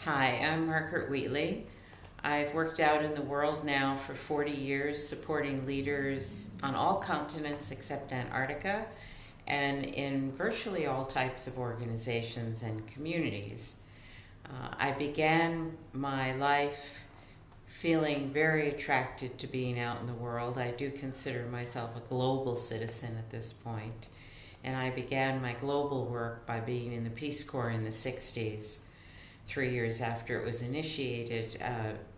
Hi, I'm Margaret Wheatley. I've worked out in the world now for 40 years supporting leaders on all continents except Antarctica and in virtually all types of organizations and communities. I began my life feeling very attracted to being out in the world. I do consider myself a global citizen at this point, and I began my global work by being in the Peace Corps in the 60s. 3 years after it was initiated,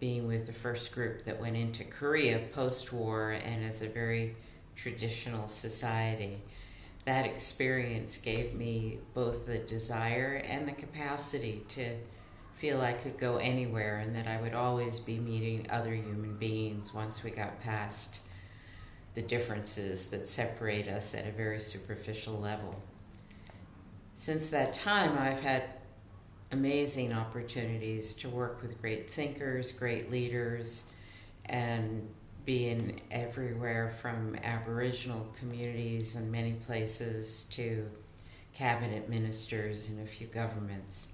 being with the first group that went into Korea post-war and as a very traditional society. That experience gave me both the desire and the capacity to feel I could go anywhere and that I would always be meeting other human beings once we got past the differences that separate us at a very superficial level. Since that time, I've had amazing opportunities to work with great thinkers, great leaders, and being everywhere from Aboriginal communities in many places to cabinet ministers in a few governments.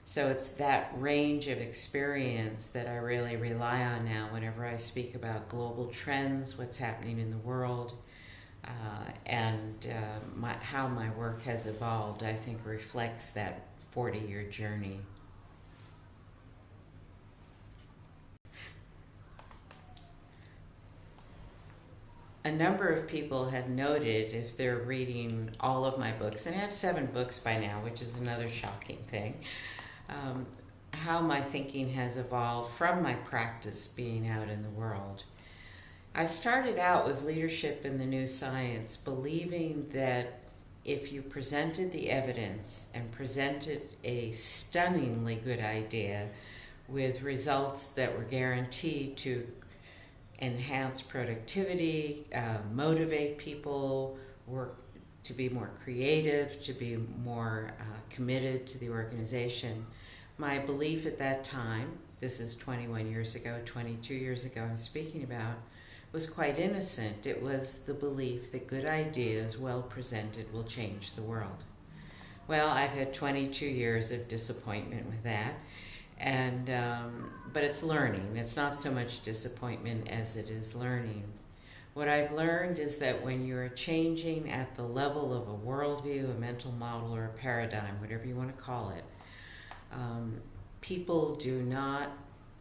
So it's that range of experience that I really rely on now whenever I speak about global trends, what's happening in the world, and how my work has evolved, I think reflects that 40-year journey. A number of people have noted, if they're reading all of my books, and I have 7 books by now, which is another shocking thing, um, how my thinking has evolved from my practice being out in the world. I started out with leadership in the new science, believing that if you presented the evidence and presented a stunningly good idea with results that were guaranteed to enhance productivity, motivate people, work to be more creative, to be more committed to the organization. My belief at that time, this is 21 years ago, 22 years ago I'm speaking about, was quite innocent. It was the belief that good ideas, well presented, will change the world. Well, I've had 22 years of disappointment with that, and but it's learning. It's not so much disappointment as it is learning. What I've learned is that when you're changing at the level of a worldview, a mental model, or a paradigm, whatever you want to call it, people do not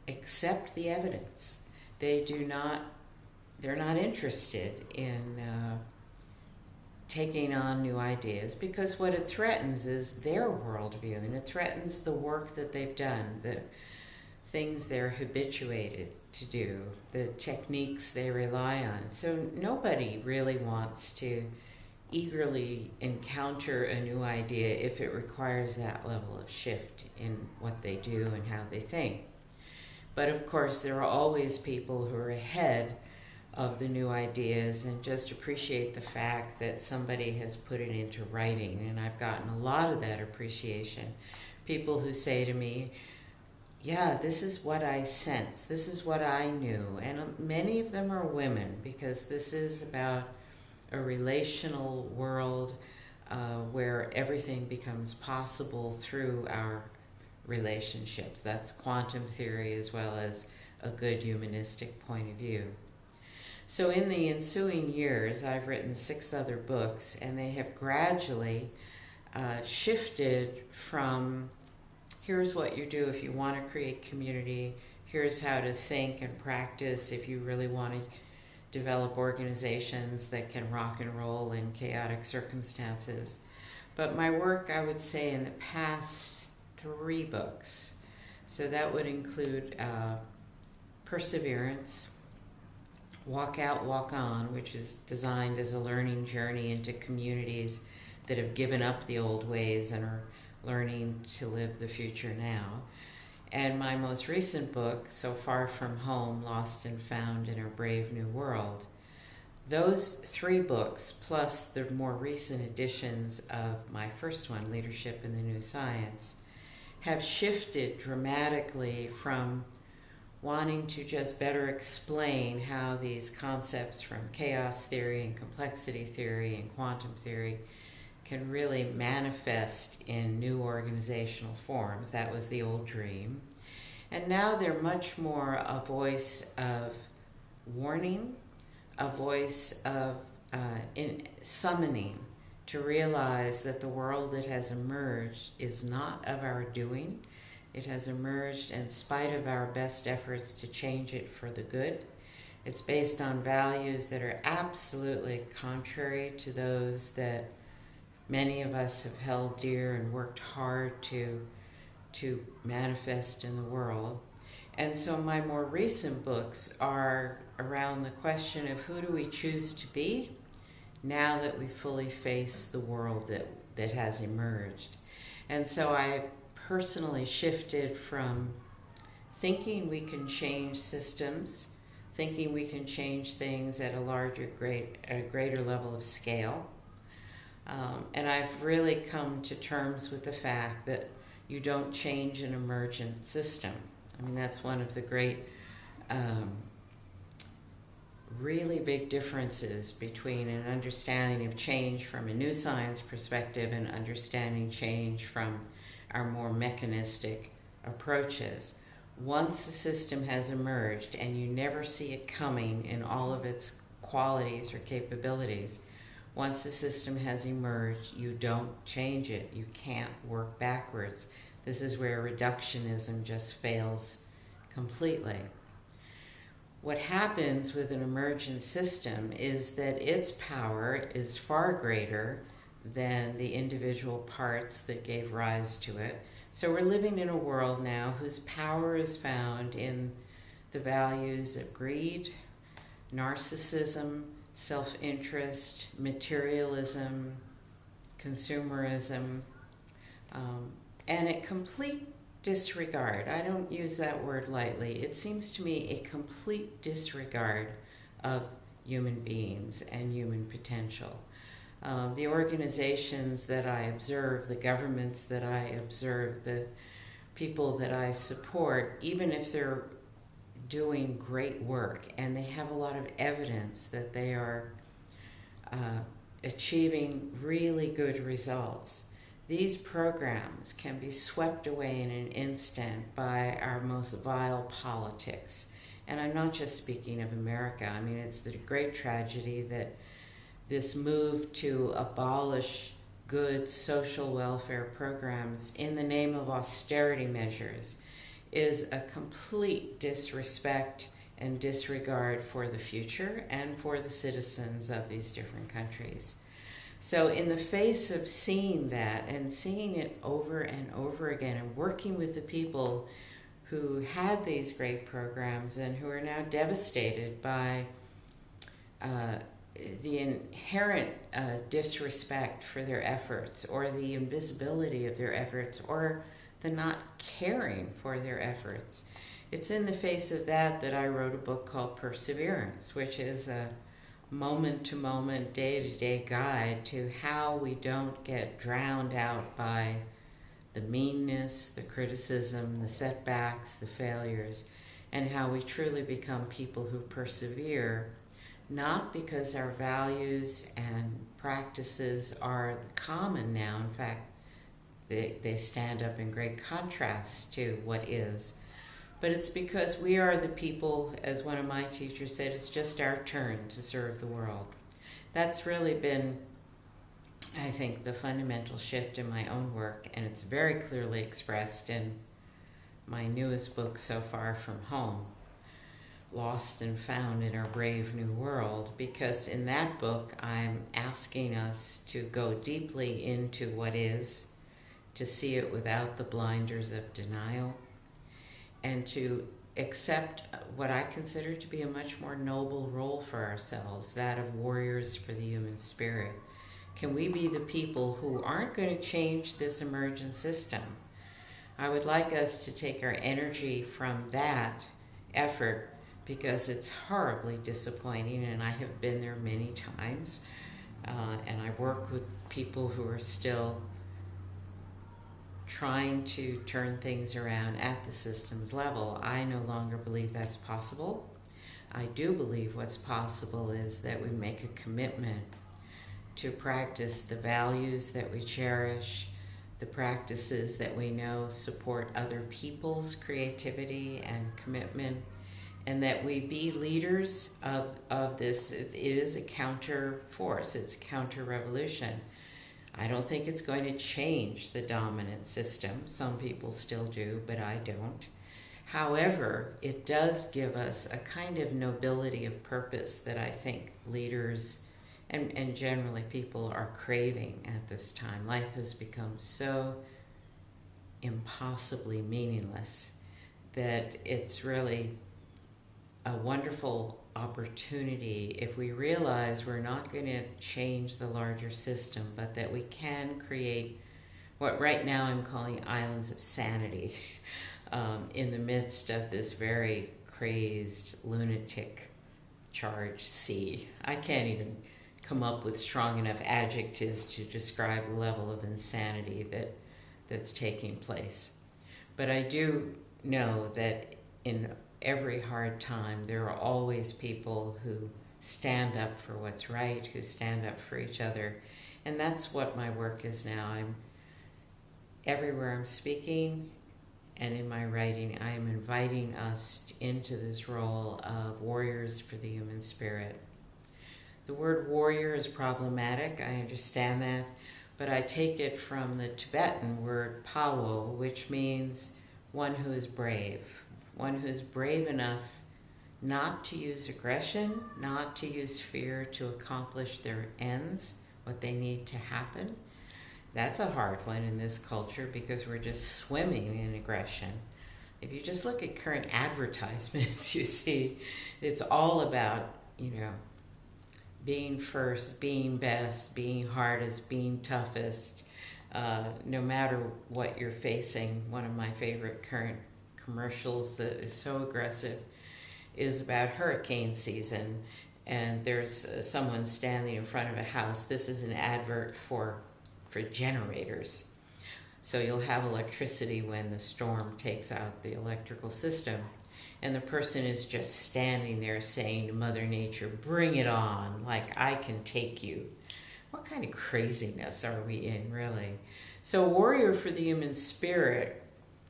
accept the evidence. They're not interested in taking on new ideas because what it threatens is their worldview, and it threatens the work that they've done, the things they're habituated to do, the techniques they rely on. So nobody really wants to eagerly encounter a new idea if it requires that level of shift in what they do and how they think. But of course, there are always people who are ahead of the new ideas and just appreciate the fact that somebody has put it into writing. And I've gotten a lot of that appreciation. People who say to me, yeah, this is what I sense, this is what I knew. And many of them are women because this is about a relational world where everything becomes possible through our relationships. That's quantum theory as well as a good humanistic point of view. So in the ensuing years, I've written 6 other books, and they have gradually shifted from here's what you do if you want to create community, here's how to think and practice if you really want to develop organizations that can rock and roll in chaotic circumstances. But my work, I would say, in the past 3 books, so that would include Perseverance, Walk Out, Walk On, which is designed as a learning journey into communities that have given up the old ways and are learning to live the future now. And my most recent book, So Far From Home, Lost and Found in Our Brave New World. Those 3 books, plus the more recent editions of my first one, Leadership in the New Science, have shifted dramatically from wanting to just better explain how these concepts from chaos theory and complexity theory and quantum theory can really manifest in new organizational forms. That was the old dream. And now they're much more a voice of warning, a voice of in summoning to realize that the world that has emerged is not of our doing. It has emerged in spite of our best efforts to change it for the good. It's based on values that are absolutely contrary to those that many of us have held dear and worked hard to manifest in the world. And so my more recent books are around the question of who do we choose to be now that we fully face the world that has emerged. And so I personally shifted from thinking we can change systems, thinking we can change things at a greater level of scale. And I've really come to terms with the fact that you don't change an emergent system. I mean, that's one of the great, really big differences between an understanding of change from a new science perspective and understanding change from our more mechanistic approaches. Once a system has emerged and you never see it coming in all of its qualities or capabilities, once the system has emerged, you don't change it. You can't work backwards. This is where reductionism just fails completely. What happens with an emergent system is that its power is far greater than the individual parts that gave rise to it. So we're living in a world now whose power is found in the values of greed, narcissism, self-interest, materialism, consumerism, and a complete disregard. I don't use that word lightly. It seems to me a complete disregard of human beings and human potential. The organizations that I observe, the governments that I observe, the people that I support, even if they're doing great work and they have a lot of evidence that they are achieving really good results, these programs can be swept away in an instant by our most vile politics. And I'm not just speaking of America. I mean, it's the great tragedy that this move to abolish good social welfare programs in the name of austerity measures is a complete disrespect and disregard for the future and for the citizens of these different countries. So in the face of seeing that and seeing it over and over again and working with the people who had these great programs and who are now devastated by the inherent disrespect for their efforts, or the invisibility of their efforts, or the not caring for their efforts. It's in the face of that that I wrote a book called Perseverance, which is a moment-to-moment, day-to-day guide to how we don't get drowned out by the meanness, the criticism, the setbacks, the failures, and how we truly become people who persevere, not because our values and practices are common now. In fact, they stand up in great contrast to what is. But it's because we are the people, as one of my teachers said, it's just our turn to serve the world. That's really been, I think, the fundamental shift in my own work, and it's very clearly expressed in my newest book so far, From Home, Lost and Found in Our Brave New World, because in that book I'm asking us to go deeply into what is, to see it without the blinders of denial, and to accept what I consider to be a much more noble role for ourselves, that of warriors for the human spirit. Can we be the people who aren't going to change this emergent system? I would like us to take our energy from that effort, because it's horribly disappointing, and I have been there many times, and I work with people who are still trying to turn things around at the systems level. I no longer believe that's possible. I do believe what's possible is that we make a commitment to practice the values that we cherish, the practices that we know support other people's creativity and commitment, and that we be leaders of this. It is a counter force, it's a counter-revolution. I don't think it's going to change the dominant system. Some people still do, but I don't. However, it does give us a kind of nobility of purpose that I think leaders and generally people are craving at this time. Life has become so impossibly meaningless that it's really a wonderful opportunity if we realize we're not going to change the larger system, but that we can create what right now I'm calling islands of sanity in the midst of this very crazed, lunatic charged sea. I can't even come up with strong enough adjectives to describe the level of insanity that's taking place. But I do know that in every hard time, there are always people who stand up for what's right, who stand up for each other. And that's what my work is now. I'm everywhere I'm speaking and in my writing, I am inviting us into this role of warriors for the human spirit. The word warrior is problematic, I understand that, but I take it from the Tibetan word pawo, which means one who is brave enough not to use aggression, not to use fear to accomplish their ends, what they need to happen. That's a hard one in this culture because we're just swimming in aggression. If you just look at current advertisements, you see it's all about, being first, being best, being hardest, being toughest, no matter what you're facing. One of my favorite current commercials that is so aggressive is about hurricane season, and there's someone standing in front of a house. This is an advert for generators. So you'll have electricity when the storm takes out the electrical system. And the person is just standing there saying to Mother Nature, bring it on, like I can take you. What kind of craziness are we in, really? So warrior for the human spirit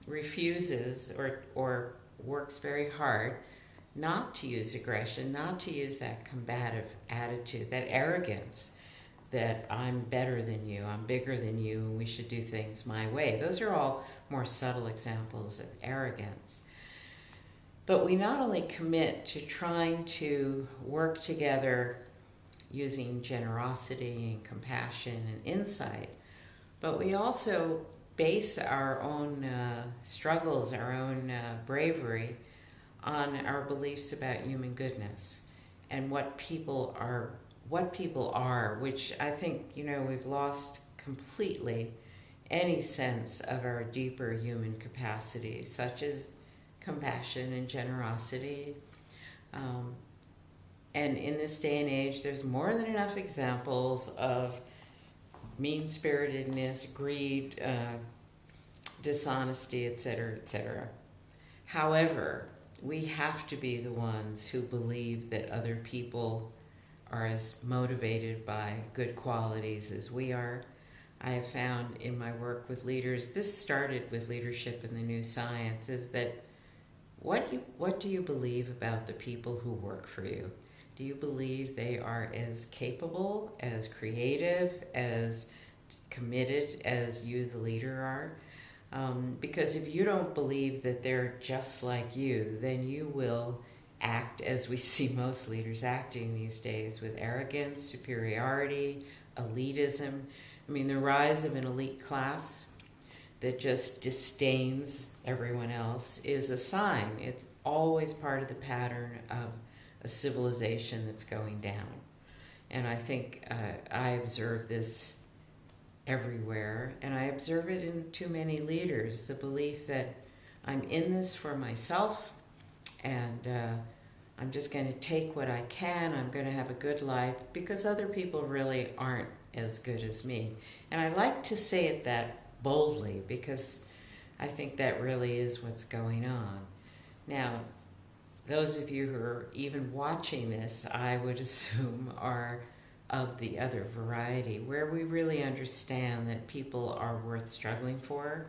refuses or works very hard not to use aggression, not to use that combative attitude, that arrogance that I'm better than you, I'm bigger than you, and we should do things my way. Those are all more subtle examples of arrogance. But we not only commit to trying to work together using generosity and compassion and insight, but we also base our own struggles, our own bravery on our beliefs about human goodness and what people are, which I think, we've lost completely any sense of our deeper human capacity, such as compassion and generosity. And in this day and age, there's more than enough examples of mean-spiritedness, greed, dishonesty, etc., etc. However, we have to be the ones who believe that other people are as motivated by good qualities as we are. I have found in my work with leaders, this started with leadership in the new science, is that what do you believe about the people who work for you? Do you believe they are as capable, as creative, as committed as you, the leader, are? Because if you don't believe that they're just like you, then you will act as we see most leaders acting these days, with arrogance, superiority, elitism. I mean, the rise of an elite class that just disdains everyone else is a sign. It's always part of the pattern of a civilization that's going down. And I think I observe this everywhere, and I observe it in too many leaders, the belief that I'm in this for myself, and I'm just going to take what I can, I'm going to have a good life, because other people really aren't as good as me. And I like to say it that boldly, because I think that really is what's going on. Now, those of you who are even watching this, I would assume, are of the other variety, where we really understand that people are worth struggling for,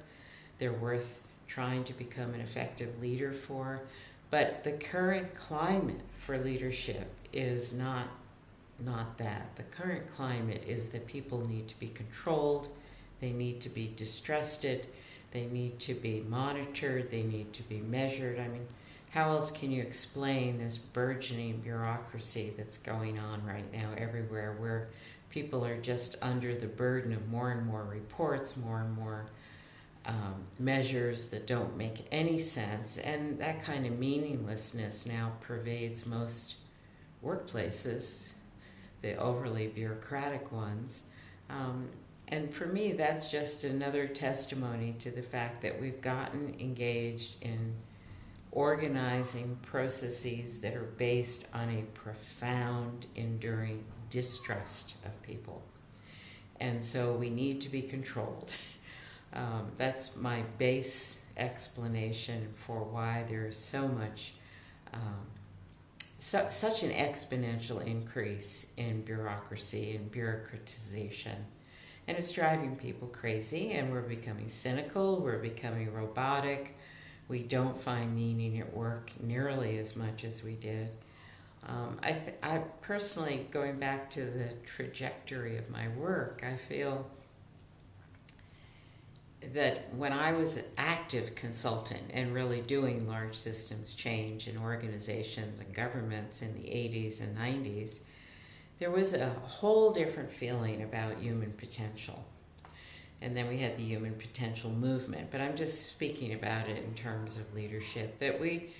they're worth trying to become an effective leader for. But the current climate for leadership is not that. The current climate is that people need to be controlled, they need to be distrusted, they need to be monitored, they need to be measured. I mean, how else can you explain this burgeoning bureaucracy that's going on right now everywhere, where people are just under the burden of more and more reports, more and more measures that don't make any sense, and that kind of meaninglessness now pervades most workplaces, the overly bureaucratic ones. And for me, that's just another testimony to the fact that we've gotten engaged in organizing processes that are based on a profound, enduring distrust of people. And so we need to be controlled. That's my base explanation for why there's so much, such an exponential increase in bureaucracy and bureaucratization. And it's driving people crazy, and we're becoming cynical, we're becoming robotic. We don't find meaning at work nearly as much as we did. I personally, going back to the trajectory of my work, I feel that when I was an active consultant and really doing large systems change in organizations and governments in the 80s and 90s, there was a whole different feeling about human potential. And then we had the human potential movement, but I'm just speaking about it in terms of leadership, that we,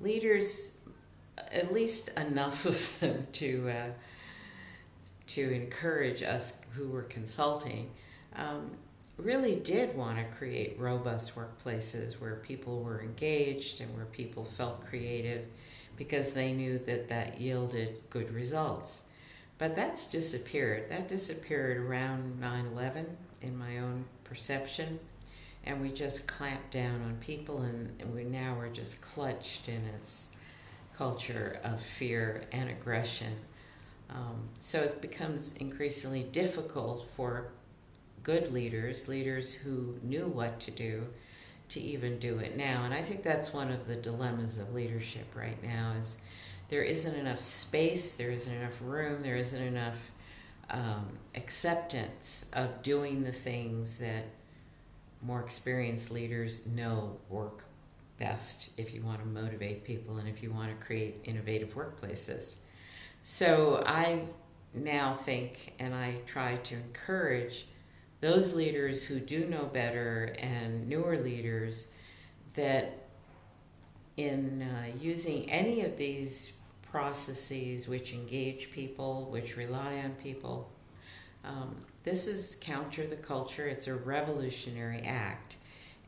leaders, at least enough of them to encourage us who were consulting, really did want to create robust workplaces where people were engaged and where people felt creative, because they knew that that yielded good results. But that's disappeared. That disappeared around 9/11 in my own perception, and we just clamped down on people, and we're just clutched in its culture of fear and aggression. So it becomes increasingly difficult for good leaders who knew what to do, to even do it now. And I think that's one of the dilemmas of leadership right now, is there isn't enough space, there isn't enough room, there isn't enough acceptance of doing the things that more experienced leaders know work best if you want to motivate people and if you want to create innovative workplaces. So I now think, and I try to encourage those leaders who do know better and newer leaders, that in using any of these processes which engage people, which rely on people, this is counter the culture. It's a revolutionary act.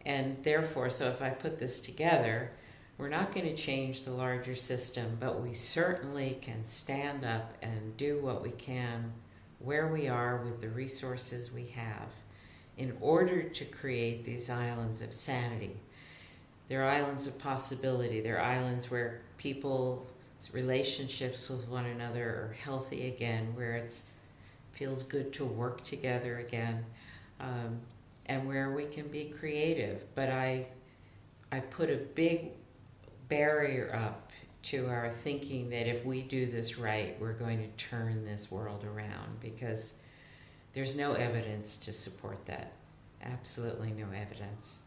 And therefore, so if I put this together, we're not going to change the larger system, but we certainly can stand up and do what we can where we are with the resources we have in order to create these islands of sanity. They're islands of possibility. They're islands where people's relationships with one another are healthy again, where it feels good to work together again, and where we can be creative. But I put a big barrier up to our thinking that if we do this right, we're going to turn this world around, because there's no evidence to support that. Absolutely no evidence.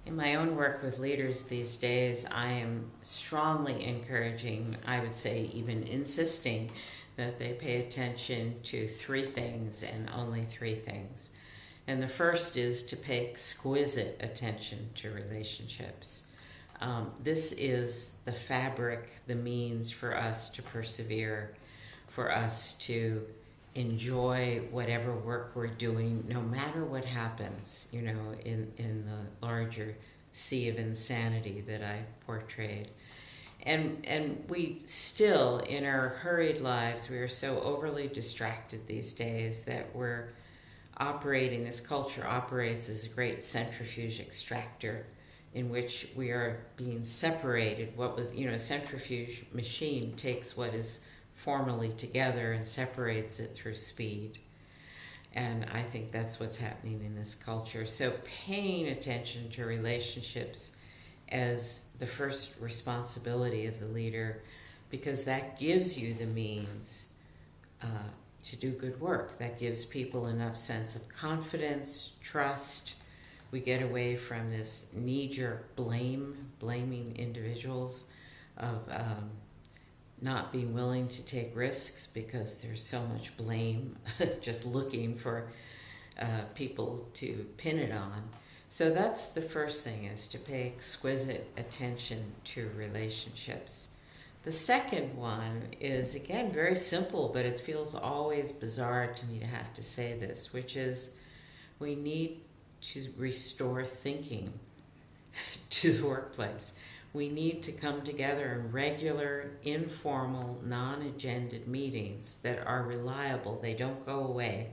In my own work with leaders these days, I am strongly encouraging, I would say even insisting, that they pay attention to three things and only three things. And the first is to pay exquisite attention to relationships. This is the fabric, the means for us to persevere, for us to enjoy whatever work we're doing, no matter what happens, you know, in the larger sea of insanity that I portrayed. And we still, in our hurried lives, we are so overly distracted these days that we're operating, this culture operates as a great centrifuge extractor in which we are being separated. What was, you know, a centrifuge machine takes what is formally together and separates it through speed. And I think that's what's happening in this culture. So paying attention to relationships as the first responsibility of the leader, because that gives you the means to do good work. That gives people enough sense of confidence, trust. We get away from this knee-jerk blaming individuals of not being willing to take risks because there's so much blame, just looking for people to pin it on. So that's the first thing, is to pay exquisite attention to relationships. The second one is, again, very simple, but it feels always bizarre to me to have to say this, which is we need to restore thinking to the workplace. We need to come together in regular, informal, non-agended meetings that are reliable. They don't go away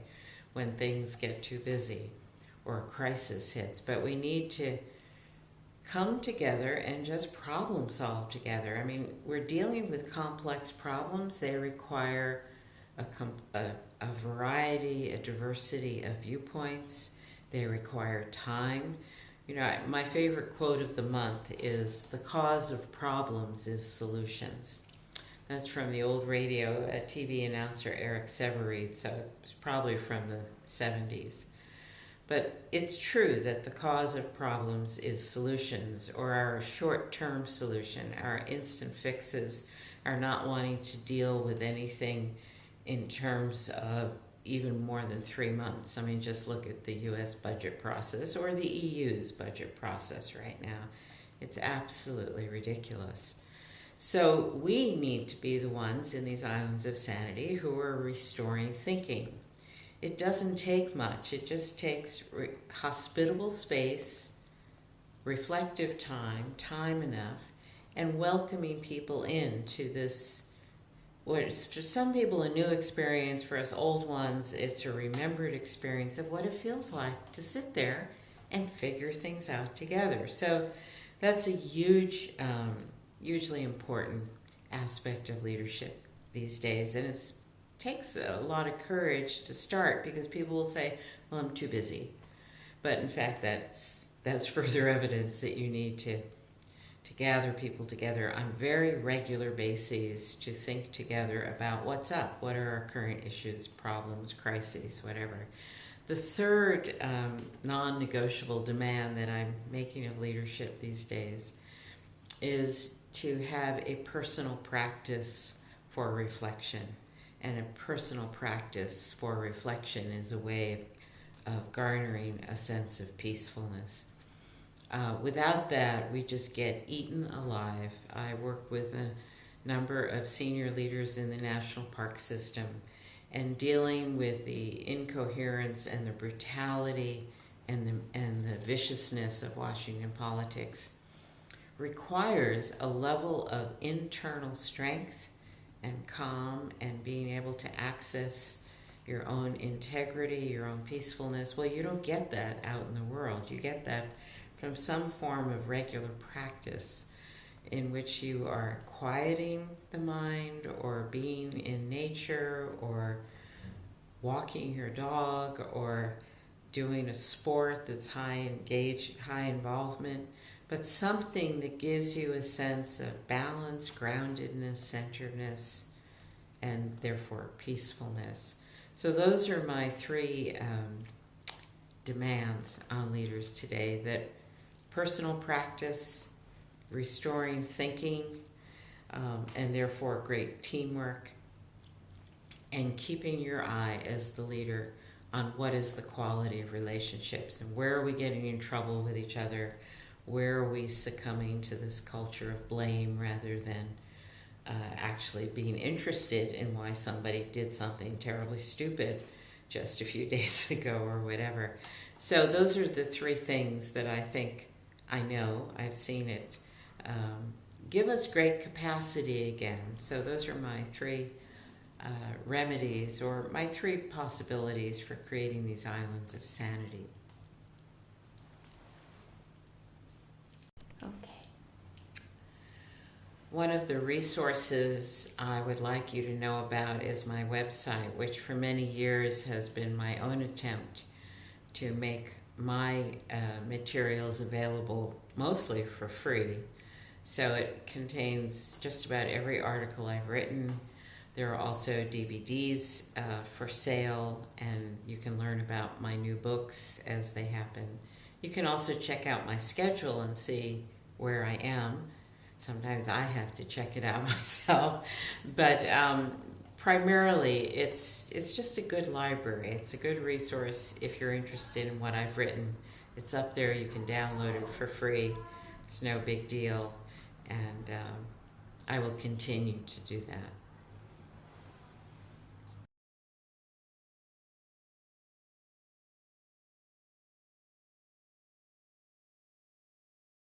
when things get too busy or a crisis hits. But we need to come together and just problem solve together. I mean, we're dealing with complex problems. They require a variety, a diversity of viewpoints. They require time. You know, my favorite quote of the month is, "The cause of problems is solutions." That's from the old radio TV announcer Eric Severeid, so it's probably from the 70s. But it's true that the cause of problems is solutions, or our short-term solution, our instant fixes, are not wanting to deal with anything in terms of even more than 3 months. I mean, just look at the US budget process or the EU's budget process right now. It's absolutely ridiculous. So we need to be the ones in these islands of sanity who are restoring thinking. It doesn't take much. It just takes hospitable space, reflective time enough, and welcoming people into this, what is for some people a new experience. For us old ones, it's a remembered experience of what it feels like to sit there and figure things out together. So that's a hugely important aspect of leadership these days, and it takes a lot of courage to start, because people will say, "Well, I'm too busy," but in fact that's further evidence that you need to gather people together on very regular bases to think together about what's up, what are our current issues, problems, crises, whatever. The third non-negotiable demand that I'm making of leadership these days is to have a personal practice for reflection. And a personal practice for reflection is a way of garnering a sense of peacefulness. Without that, we just get eaten alive. I work with a number of senior leaders in the national park system, and dealing with the incoherence and the brutality and the viciousness of Washington politics requires a level of internal strength and calm and being able to access your own integrity, your own peacefulness. Well, you don't get that out in the world. You get that from some form of regular practice in which you are quieting the mind, or being in nature, or walking your dog, or doing a sport that's high involvement, but something that gives you a sense of balance, groundedness, centeredness, and therefore peacefulness. So those are my three demands on leaders today: that personal practice, restoring thinking, and therefore great teamwork, and keeping your eye as the leader on what is the quality of relationships, and where are we getting in trouble with each other, where are we succumbing to this culture of blame rather than actually being interested in why somebody did something terribly stupid just a few days ago or whatever. So those are the three things that I think, I know, I've seen it give us great capacity again. So those are my three remedies, or my three possibilities for creating these islands of sanity. Okay. One of the resources I would like you to know about is my website, which for many years has been my own attempt to make my materials available mostly for free. So it contains just about every article I've written. There are also DVDs for sale, and you can learn about my new books as they happen. You can also check out my schedule and see where I am. Sometimes I have to check it out myself, but primarily it's just a good library. It's a good resource if you're interested in what I've written. It's up there. You can download it for free. It's no big deal, and I will continue to do that.